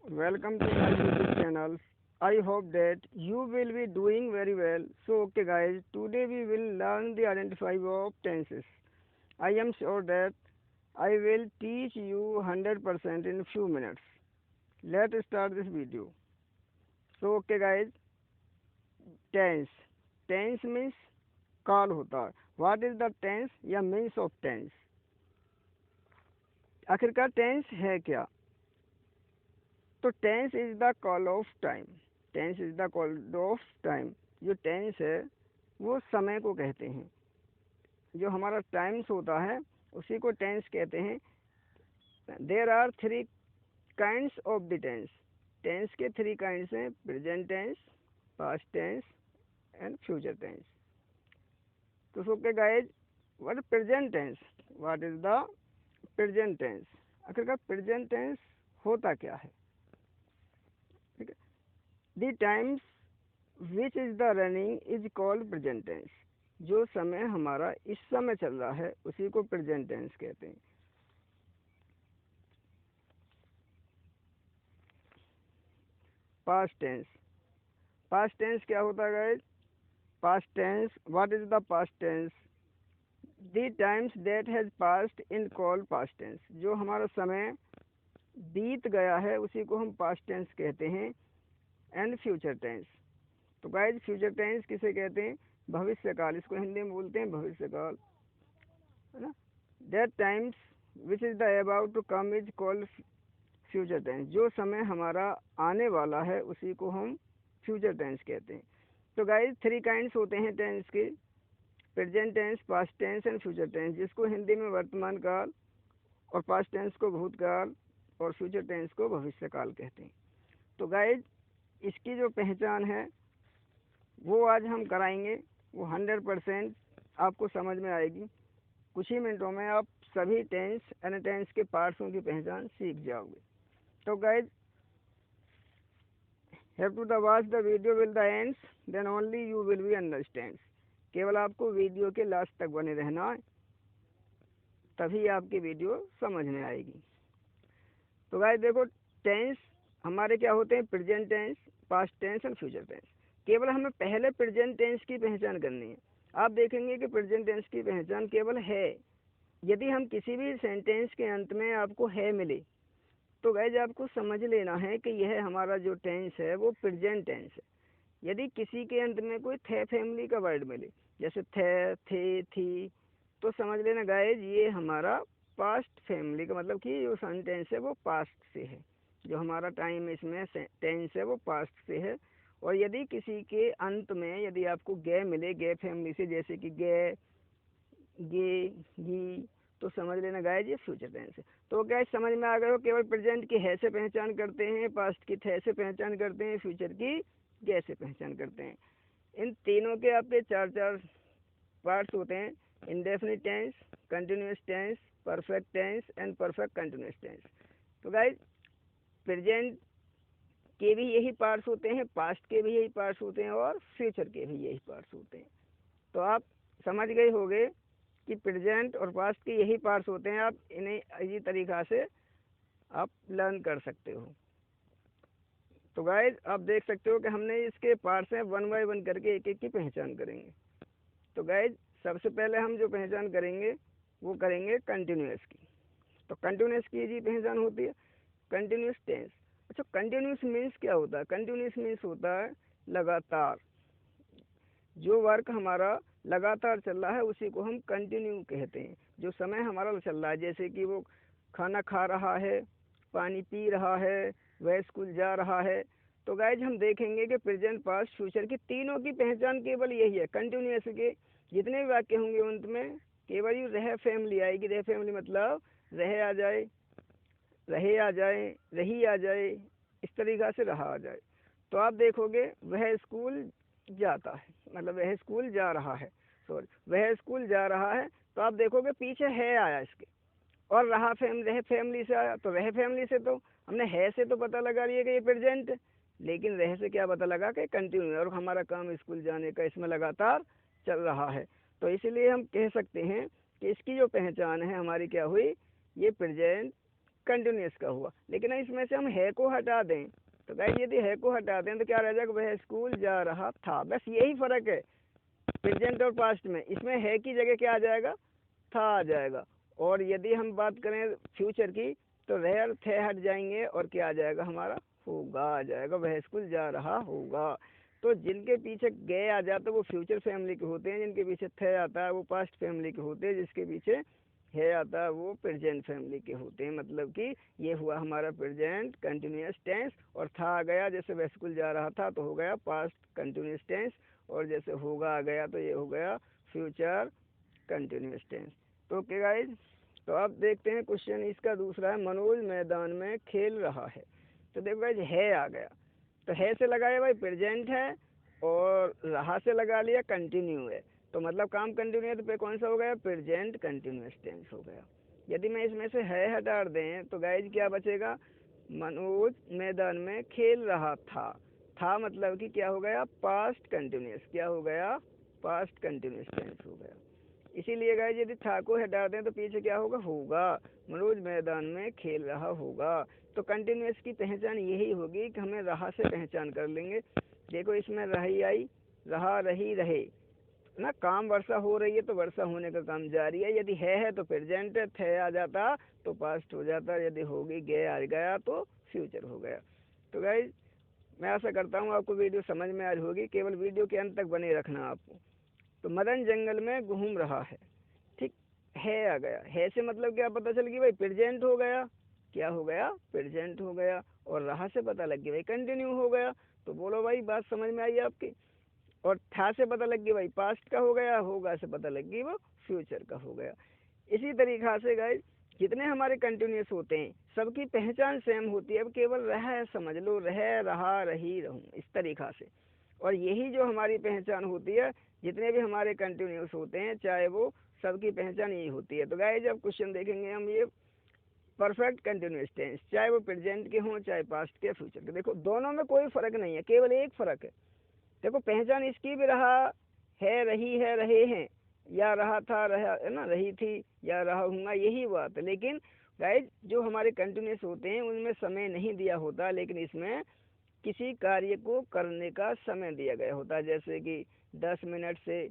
Welcome to my YouTube channel. I hope that you will be doing very well. So, okay, guys, today we will learn the identify of tenses. I am sure that I will teach you 100% in few minutes. Let's start this video. So, okay, guys, tense. Tense means काल होता है. What is the tense या means of tense? आखिरकार tense है क्या? तो tense is the call of time. Tense is the call of time. जो tense है वो समय को कहते हैं. जो हमारा टाइम्स होता है उसी को टेंस कहते हैं. There are three kinds of the tense. Tense के थ्री काइंड्स हैं: present tense, past tense and future tense. तो सो के guys, what present tense? What is the present tense? आखिरकार प्रेजेंट टेंस होता क्या है? ठीक है. The times which is the running is called present tense. जो समय हमारा इस समय चल रहा है उसी को प्रेजेंट टेंस कहते हैं. Past tense. पास्ट टेंस क्या होता है guys? Past tense, what is the past tense? The times that has past in called past tense. जो हमारा समय बीत गया है उसी को हम पास्ट टेंस कहते हैं. And future tense. तो गाइज, फ्यूचर टेंस किसे कहते हैं? भविष्य काल. इसको हिंदी में बोलते हैं भविष्य काल, है ना. That times which is the about to come is called future tense. जो समय हमारा आने वाला है उसी को हम फ्यूचर टेंस कहते हैं. तो गाइज, थ्री काइंड्स होते हैं टेंस के: present tense, past tense and future tense, जिसको हिंदी में वर्तमान काल, और पास्ट टेंस को भूतकाल, और फ्यूचर टेंस को भविष्य काल कहते हैं. तो गाइज, इसकी जो पहचान है वो आज हम कराएंगे. वो 100% आपको समझ में आएगी. कुछ ही मिनटों में आप सभी टेंस एंड टेंस के पार्ट्सों की पहचान सीख जाओगे. तो guys, have to the watch the video will the ends, then only you will be understand. केवल आपको वीडियो के लास्ट तक बने रहना है, तभी आपकी वीडियो समझ में आएगी. तो गाइज देखो, टेंस हमारे क्या होते हैं? Present tense, past tense and future tense. केवल हमें पहले प्रेजेंट टेंस की पहचान करनी है. आप देखेंगे कि प्रेजेंट टेंस की पहचान केवल है. यदि हम किसी भी सेंटेंस के अंत में आपको है मिले तो गाइज आपको समझ लेना है कि यह हमारा जो टेंस है वो प्रेजेंट टेंस है. यदि किसी के अंत में कोई थे फैमिली का वर्ड मिले, जैसे थे, थी, तो समझ लेना गाइज ये हमारा पास्ट फैमिली का, मतलब कि जो सेंटेंस है वो पास्ट से है. जो हमारा टाइम इसमें टेंस है वो पास्ट से है. और यदि किसी के अंत में यदि आपको गे मिले, गे फैमिली से, जैसे कि गे, गे, गी, तो समझ लेना गाइज ये फ्यूचर टेंस है. तो गाइज समझ में आ गए हो? केवल प्रेजेंट की है से पहचान करते हैं, पास्ट की थे से पहचान करते हैं, फ्यूचर की गे से पहचान करते हैं. इन तीनों के आपके चार चार पार्ट्स होते हैं: indefinite tense, continuous tense, perfect tense and perfect continuous tense. तो गाइज, प्रेजेंट के भी यही पार्ट्स होते हैं, पास्ट के भी यही पार्ट्स होते हैं, और फ्यूचर के भी यही पार्ट्स होते हैं. तो आप समझ गए होंगे कि प्रेजेंट और पास्ट के यही पार्ट्स होते हैं. आप इन्हें इसी तरीक़ा से आप लर्न कर सकते हो. तो गाइज, आप देख सकते हो कि हमने इसके पार्ट्स हैं, वन बाय वन करके एक एक की पहचान करेंगे. तो गाइज, सबसे पहले हम जो पहचान करेंगे वो करेंगे कंटिन्यूअस की. तो कंटिन्यूअस की जी पहचान होती है कंटिन्यूअस टेंस. अच्छा, कंटिन्यूअस मीन्स क्या होता है? कंटिन्यूअस मीन्स होता है लगातार. जो वर्क हमारा लगातार चल रहा है उसी को हम कंटिन्यू कहते हैं. जो समय हमारा चल रहा है, जैसे कि वो खाना खा रहा है, पानी पी रहा है, वह स्कूल जा रहा है. तो गाइज, हम देखेंगे कि प्रेजेंट, पास्ट, फ्यूचर की तीनों की पहचान केवल यही है. कंटिन्यूअस के जितने भी वाक्य होंगे उनमें केवल ही रह फैमिली आएगी. रह फैमिली मतलब रहे आ जाए, रहे आ जाए, रही आ जाए, इस तरीक़ा से रहा आ जाए. तो आप देखोगे वह स्कूल जाता है, मतलब वह स्कूल जा रहा है, सॉरी, वह स्कूल जा रहा है. तो आप देखोगे पीछे है आया इसके, और रह फैमिली से आया. तो रह फैमिली से तो हमने है से तो पता लगा लिया कि ये प्रेजेंट, लेकिन रह से क्या पता लगा कि कंटिन्यू, और हमारा काम स्कूल जाने का इसमें लगातार चल रहा है. तो इसीलिए हम कह सकते हैं कि इसकी जो पहचान है हमारी क्या हुई? ये प्रेजेंट कंटिन्यूस का हुआ। लेकिन इसमें से हम है को हटा दें तो गाइस यदि है को हटा दें तो क्या रह जाएगा, वह स्कूल जा रहा था। बस यही फर्क है प्रेजेंट और पास्ट में। इसमें है की जगह क्या आ जाएगा, था आ जाएगा। और यदि हम बात करें फ्यूचर की तो रह और थे हट जाएंगे और क्या आ जाएगा हमारा, होगा आ जाएगा, वह स्कूल जा रहा होगा। तो जिनके पीछे गए आ जाते वो फ्यूचर फैमिली के होते हैं, जिनके पीछे थे आता है वो पास्ट फैमिली के होते हैं, जिसके पीछे है आता है वो प्रेजेंट फैमिली के होते हैं। मतलब कि ये हुआ हमारा प्रेजेंट कंटिन्यूस टेंस, और था आ गया जैसे वह स्कूल जा रहा था तो हो गया पास्ट कंटिन्यूस टेंस, और जैसे होगा आ गया तो ये हो गया फ्यूचर कंटिन्यूस टेंस। तो ओके गाइज, तो अब देखते हैं क्वेश्चन इसका दूसरा है, मनोज मैदान में खेल रहा है। तो देखो गाइज है आ गया तो है से लगाया भाई प्रेजेंट है, और रहा से लगा लिया कंटिन्यू है, तो मतलब काम कंटिन्यू है तो पे कौन सा हो गया, प्रेजेंट कंटिन्यूस टेंस हो गया। यदि मैं इसमें से है हटा दें तो गाइज क्या बचेगा, मनोज मैदान में खेल रहा था मतलब कि क्या हो गया, पास्ट कंटिन्यूस, क्या हो गया, पास्ट कंटिन्यूस टेंस हो गया। इसीलिए गाइज यदि था को हटा दें तो पीछे क्या होगा, होगा, मनोज मैदान में खेल रहा होगा। तो कंटिन्यूस की पहचान यही होगी कि हमें रहा से पहचान कर लेंगे। देखो इसमें रही आई, रहा रही रहे ना, काम वर्षा हो रही है तो वर्षा होने का काम जारी है। यदि है तो प्रेजेंट है, थे आ जाता तो पास्ट हो जाता, यदि होगी गए आ गया तो फ्यूचर हो गया। तो गाइज मैं आशा करता हूँ आपको वीडियो समझ में आ रही होगी, केवल वीडियो के अंत तक बने रखना आपको। तो मदन जंगल में घूम रहा है, ठीक, है आ गया, है से मतलब क्या पता चल गई भाई, प्रेजेंट हो गया, क्या हो गया, प्रेजेंट हो गया, और रहा से पता लग गया भाई कंटिन्यू हो गया। तो बोलो भाई बात समझ में आई आपकी। और था से पता लग गया भाई पास्ट का हो गया, होगा से पता लग गई वो फ्यूचर का हो गया। इसी तरीक़ा से गाइस जितने हमारे कंटिन्यूस होते हैं सबकी पहचान सेम होती है, अब केवल रह समझ लो, रह रहा रही रहूं, इस तरीक़ा से। और यही जो हमारी पहचान होती है, जितने भी हमारे कंटिन्यूस होते हैं चाहे वो, सबकी पहचान यही होती है। तो गाइस जब क्वेश्चन देखेंगे हम ये परफेक्ट कंटिन्यूस टेंस, चाहे वो प्रेजेंट के हों चाहे पास्ट के फ्यूचर के, देखो दोनों में कोई फ़र्क नहीं है, केवल एक फ़र्क है। देखो पहचान इसकी भी रहा है, रही है, रहे हैं, या रहा था, रहा है ना, रही थी, या रहा हूँगा, यही बात है। लेकिन गाइज जो हमारे कंटिन्यूस होते हैं उनमें समय नहीं दिया होता, लेकिन इसमें किसी कार्य को करने का समय दिया गया होता है, जैसे कि 10 मिनट से,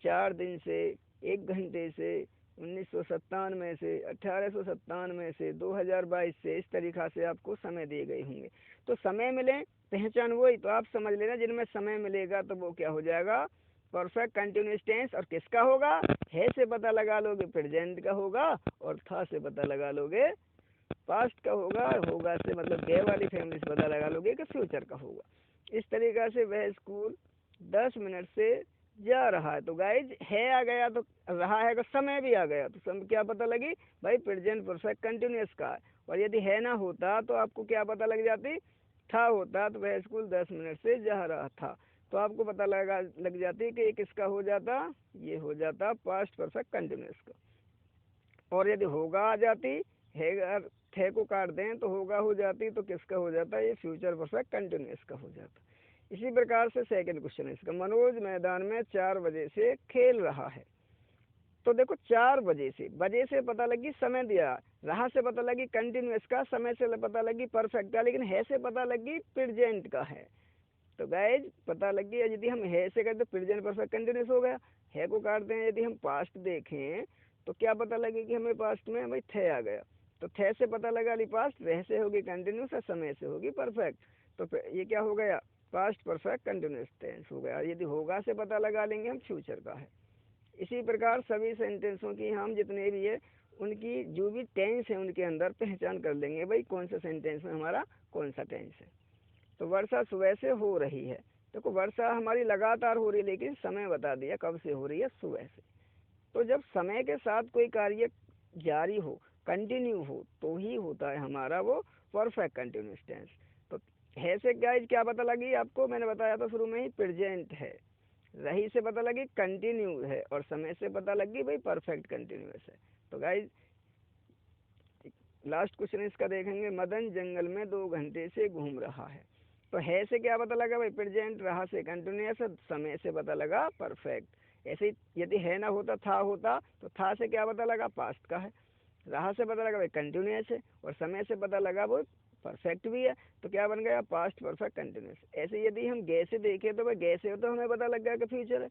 4 दिन से, 1 घंटे से, 1997 से, 1897 से, 2022 से, इस तरीक़ा से आपको समय दिए गए होंगे। तो समय मिले पहचान वही, तो आप समझ लेना जिनमें समय मिलेगा तो वो क्या हो जाएगा, परफेक्ट कंटिन्यूस टेंस। और किसका होगा, है से पता लगा लोगे प्रेजेंट का होगा, और था से पता लगा लोगे पास्ट का होगा से मतलब गए वाली फैमिली से पता लगा लोगे कि फ्यूचर का होगा। इस तरीक़ा से वह स्कूल 10 मिनट से जा रहा है। तो गाइज है आ गया तो रहा है का समय भी आ गया, तो समय क्या पता लगी भाई, प्रेजेंट परफेक्ट कंटिन्यूस का है। और यदि है ना होता तो आपको क्या पता लग जाती, था होता तो वह स्कूल 10 मिनट से जा रहा था, तो आपको पता लग जाती कि ये किसका हो जाता, ये हो जाता पास्ट परफेक्ट कंटिन्यूस का। और यदि होगा आ जाती, है थे को काट दें तो होगा हो जाती, तो किसका हो जाता, ये फ्यूचर परफेक्ट कंटिन्यूस का हो जाता। इसी प्रकार से सेकंड क्वेश्चन है इसका, मनोज मैदान में 4 बजे से खेल रहा है। तो देखो 4 बजे से पता लगी समय दिया, रहा से पता लगी कंटिन्यूस का, समय से पता लगी परफेक्ट का, लेकिन है से पता लगी प्रेजेंट का है। तो गाइज पता लगी, यदि हम है से करते प्रेजेंट परफेक्ट कंटिन्यूस हो गया, है को काटते हैं, यदि हम पास्ट देखें तो क्या पता लगे कि हमें पास्ट में भाई थे आ गया, तो थे से पता लगा ली पास्ट, रह से होगी कंटिन्यूस और समय से होगी परफेक्ट, तो ये क्या हो गया, पास्ट परफेक्ट कंटिन्यूस टेंस हो गया। यदि होगा से पता लगा लेंगे हम फ्यूचर का है। इसी प्रकार सभी सेंटेंसों की हम जितने भी है उनकी जो भी टेंस है उनके अंदर पहचान कर लेंगे भाई कौन सा सेंटेंस में हमारा कौन सा टेंस है। तो वर्षा सुबह से हो रही है, देखो वर्षा हमारी लगातार हो रही है, लेकिन समय बता दिया कब से हो रही है, सुबह से। तो जब समय के साथ कोई कार्य जारी हो, कंटिन्यू हो, तो ही होता है हमारा वो परफेक्ट कंटिन्यूस टेंस। तो है से गाइज क्या पता लगी आपको, मैंने बताया था शुरू में ही प्रेजेंट है, रही से पता लगी कंटिन्यू है, और समय से पता लगी भाई परफेक्ट कंटिन्यूस है। तो गाइज लास्ट क्वेश्चन इसका देखेंगे, मदन जंगल में 2 घंटे से घूम रहा है। तो है से क्या पता लगा भाई प्रेजेंट, रहा से कंटिन्यूस, समय से पता लगा परफेक्ट। ऐसे ही यदि है ना होता था होता, तो था से क्या पता लगा पास्ट का है, रहा से पता लगा भाई कंटिन्यूस है, और समय से पता लगा वो परफेक्ट भी है, तो क्या बन गया पास्ट परफेक्ट कंटिन्यूस। ऐसे यदि हम गए से देखें तो भाई गए से तो हमें पता लग गया कि फ्यूचर है,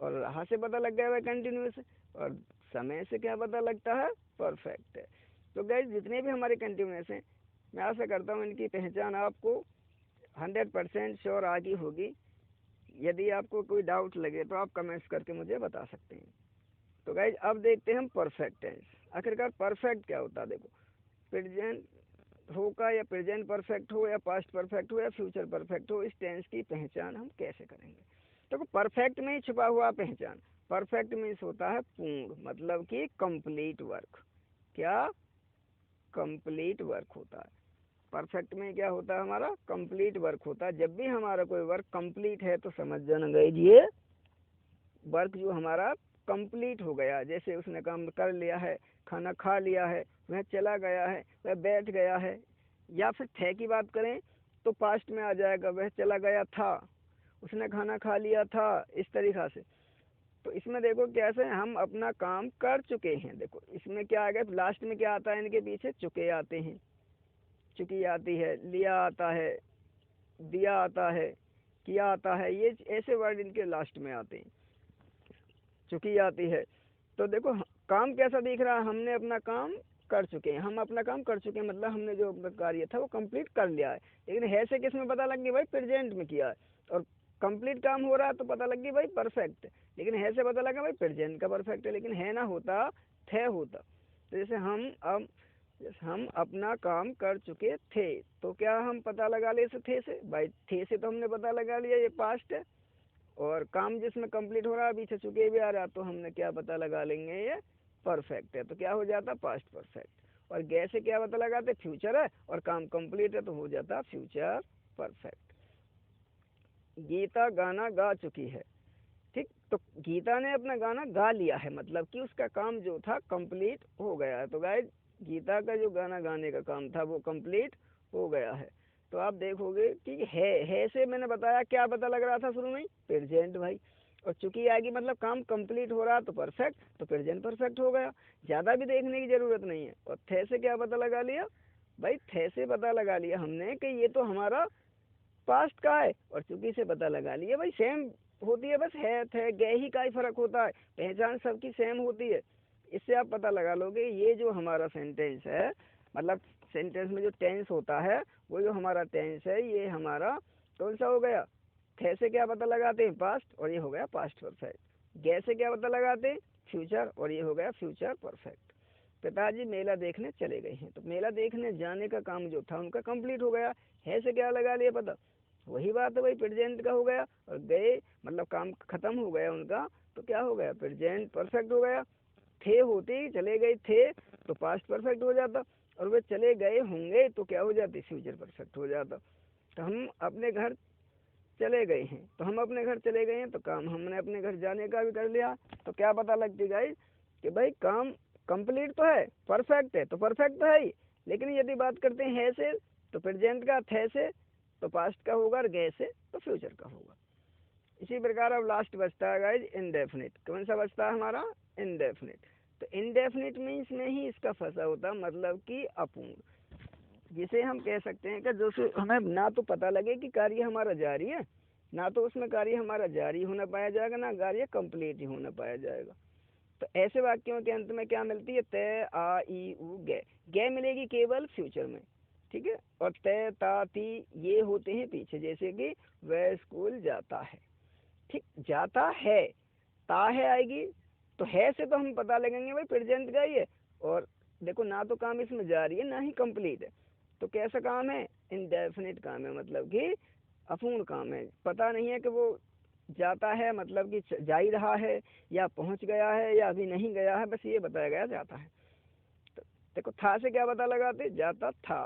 और रहा से पता लग गया भाई कंटिन्यूस है, और समय से क्या पता लगता है परफेक्ट है। तो गाइस जितने भी हमारे कंटिन्यूस हैं, मैं आशा करता हूँ इनकी पहचान आपको 100% श्योर आगे होगी। यदि आपको कोई डाउट लगे तो आप कमेंट्स करके मुझे बता सकते हैं। तो गाइज अब देखते हैं हम परफेक्ट टेंस। आखिरकार परफेक्ट क्या होता है, देखो प्रेजेंट हो का या प्रेजेंट परफेक्ट हो या पास्ट परफेक्ट हो या फ्यूचर परफेक्ट हो, इस टेंस की पहचान हम कैसे करेंगे। देखो परफेक्ट में ही छुपा हुआ पहचान। परफेक्ट मीन्स होता है पूर्ण, मतलब कि कंप्लीट वर्क। क्या कंप्लीट वर्क होता है परफेक्ट में। क्या होता है हमारा कंप्लीट वर्क होता है। जब भी हमारा कोई वर्क कंप्लीट है तो समझ जाना गाइज ये वर्क जो हमारा कंप्लीट हो गया, जैसे उसने काम कर लिया है, खाना खा लिया है, वह चला गया है, वह बैठ गया है। या फिर थे की बात करें तो पास्ट में आ जाएगा, वह चला गया था, उसने खाना खा लिया था, इस तरीक़ा से। तो इसमें देखो कैसे हम अपना काम कर चुके हैं। देखो इसमें क्या आ गया, लास्ट में क्या आता है, इनके पीछे चुके आते हैं, चुकी आती है, लिया आता है, दिया आता है, किया आता है, ये ऐसे वर्ड इनके लास्ट में आते हैं, चुकी आती है। तो देखो काम कैसा दिख रहा है, हमने अपना काम कर चुके हैं, हम अपना काम कर चुके हैं, मतलब हमने जो कार्य था वो कंप्लीट कर लिया है। लेकिन है से किस में पता लग गया भाई प्रेजेंट में किया है, और कंप्लीट काम हो रहा है तो पता लग गया भाई परफेक्ट। लेकिन है से पता लगा भाई प्रेजेंट का परफेक्ट है, लेकिन है ना होता थे होता। तो जैसे हम अपना काम कर चुके थे, तो क्या हम पता लगा ले थे से भाई, थे से तो हमने पता लगा लिया ये पास्ट है, और काम जिसमें कंप्लीट हो रहा है पीछे चुके भी आ रहा, तो हमने क्या पता लगा लेंगे ये परफेक्ट है, तो क्या हो जाता पास्ट परफेक्ट। और गए से क्या पता लगाते फ्यूचर है, और काम कंप्लीट है तो हो जाता फ्यूचर परफेक्ट। गीता गाना गा चुकी है, ठीक, तो गीता ने अपना गाना गा लिया है, मतलब कि उसका काम जो था कंप्लीट हो गया है। तो गाइस गीता का जो गाना गाने का काम था वो कंप्लीट हो गया है। तो आप देखोगे कि है से मैंने बताया क्या पता लग रहा था शुरू में प्रेजेंट भाई, और चूंकि आगे मतलब काम कंप्लीट हो रहा तो परफेक्ट, तो प्रेजेंट परफेक्ट हो गया, ज़्यादा भी देखने की ज़रूरत नहीं है। और थे से क्या पता लगा लिया भाई, थे से पता लगा लिया हमने कि ये तो हमारा पास्ट का है, और चूंकि से पता लगा लिया भाई सेम होती है, बस है थे गए ही का ही फर्क होता है, पहचान सबकी सेम होती है। इससे आप पता लगा लोगे ये जो हमारा सेंटेंस है, मतलब सेंटेंस में जो टेंस होता है वो जो हमारा टेंस है, ये हमारा कौन सा हो गया। थे से क्या पता लगाते हैं पास्ट, और ये हो गया पास्ट परफेक्ट। गए से क्या पता लगाते हैं फ्यूचर, और ये हो गया फ्यूचर परफेक्ट। पिताजी मेला देखने चले गए हैं, तो मेला देखने जाने का काम जो था उनका कंप्लीट हो गया। है से क्या लगा लिया पता, वही बात है भाई प्रेजेंट का हो गया, और गए मतलब काम खत्म हो गया उनका, तो क्या हो गया प्रेजेंट परफेक्ट हो गया। थे होते ही चले गए थे तो पास्ट परफेक्ट हो जाता, और वे चले गए होंगे तो क्या हो जाती फ्यूचर परफेक्ट हो जाता। तो हम अपने घर चले गए हैं, तो हम अपने घर चले गए हैं, तो काम हमने अपने घर जाने का भी कर लिया, तो क्या पता लगती गाइस कि भाई काम कंप्लीट तो है, परफेक्ट है, तो परफेक्ट तो है ही। लेकिन यदि बात करते हैं है से, तो प्रेजेंट का, थे से तो पास्ट का होगा, और गए से तो फ्यूचर का होगा। इसी प्रकार अब लास्ट बचता है गाइज इंडेफिनिट। कौन सा बचता है हमारा इंडेफिनिट। तो इंडेफिनिट मीन्स में ही इसका फंसा होता, मतलब कि अपूर्ण, जिसे हम कह सकते हैं कि जो हमें ना तो पता लगे कि कार्य हमारा जारी है, ना तो उसमें कार्य हमारा जारी होना पाया जाएगा, ना कार्य कंप्लीट ही होना पाया जाएगा। तो ऐसे वाक्यों के अंत में क्या मिलती है, तय आ ई उ गए। गए मिलेगी केवल फ्यूचर में, ठीक है, और तय ता ती ये होते हैं पीछे, जैसे कि वह स्कूल जाता है, ठीक, जाता है, ता है आएगी, तो है से तो हम पता लगेंगे भाई प्रेजेंट का ही है। और देखो ना तो काम इसमें जारी है ना ही कंप्लीट है, तो कैसा काम है इनडेफिनिट काम है, मतलब कि अपूर्ण काम है। पता नहीं है कि वो जाता है मतलब कि जा ही रहा है, या पहुंच गया है, या अभी नहीं गया है, बस ये बताया गया जाता है। तो देखो था से क्या पता लगाते जाता था,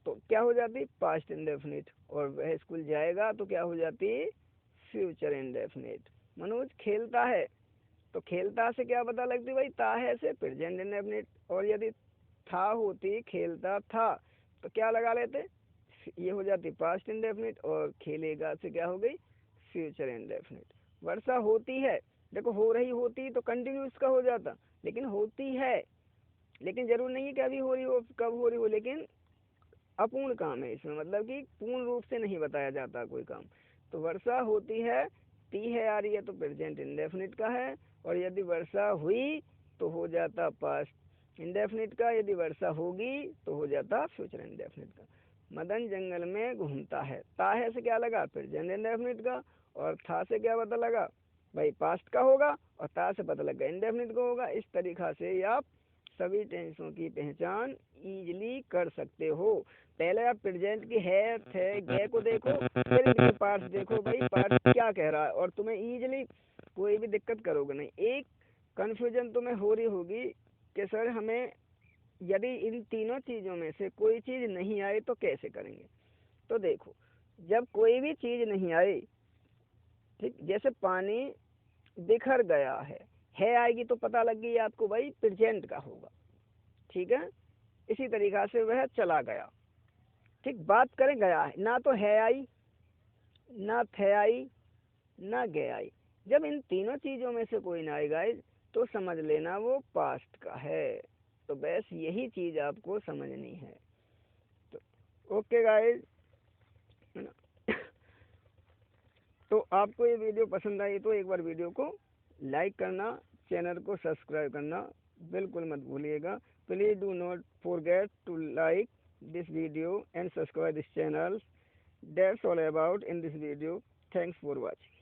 तो क्या हो जाती पास्ट इंडेफिनिट, और वह स्कूल जाएगा तो क्या हो जाती फ्यूचर इंडेफिनिट। मनोज खेलता है, तो खेलता से क्या पता लगती भाई, ता है से प्रेजेंट इंडेफिनिट, और यदि था होती खेलता था तो क्या लगा लेते, ये हो जाती पास्ट इंडेफिनिट, और खेलेगा से क्या हो गई फ्यूचर इंडेफिनिट। वर्षा होती है, देखो हो रही होती तो कंटिन्यूस का हो जाता, लेकिन होती है लेकिन जरूर नहीं है कि अभी हो रही हो, कब हो रही हो, लेकिन अपूर्ण काम है इसमें, मतलब कि पूर्ण रूप से नहीं बताया जाता कोई काम। तो वर्षा होती है, ती है आ रही है, तो प्रेजेंट इंडेफिनिट का है। और यदि वर्षा हुई तो हो जाता पास्ट इंडेफिनिट का, यदि वर्षा होगी तो हो जाता फ्यूचर इंडेफिनिट का। मदन जंगल में घूमता है, ता है से क्या लगा, प्रेजेंट इंडेफिनिट का। और था से क्या पता लगा भाई, पास्ट का होगा। और ता से पता लगा इंडेफिनिट का होगा। इस तरीक़ा से आप सभी टेंसों की पहचान इजीली कर सकते हो। पहले आप प्रेजेंट की है, थे, गे को देखो, फिर इनके पार्ट्स देखो, भाई पार्ट क्या कह रहा है, और तुम्हें इजीली कोई भी दिक्कत करोगे नहीं। एक कंफ्यूजन तुम्हें हो रही होगी कि सर हमें यदि इन तीनों चीज़ों में से कोई चीज़ नहीं आए तो कैसे करेंगे। तो देखो, जब कोई भी चीज़ नहीं आए, ठीक, जैसे पानी बिखर गया है आएगी तो पता लग गई आपको भाई प्रेजेंट का होगा, ठीक है। इसी तरीक़ा से वह चला गया, ठीक। बात करें गया है, ना तो है आई, ना थे आई, ना गे आई। जब इन तीनों चीज़ों में से कोई ना आएगा तो समझ लेना वो पास्ट का है। तो बस यही चीज़ आपको समझनी है। तो ओके गाइस, है ना। तो आपको ये वीडियो पसंद आई तो एक बार वीडियो को लाइक करना, चैनल को सब्सक्राइब करना बिल्कुल मत भूलिएगा। Please do not forget to like this video and subscribe this channel. That's all about in this video. Thanks for watching.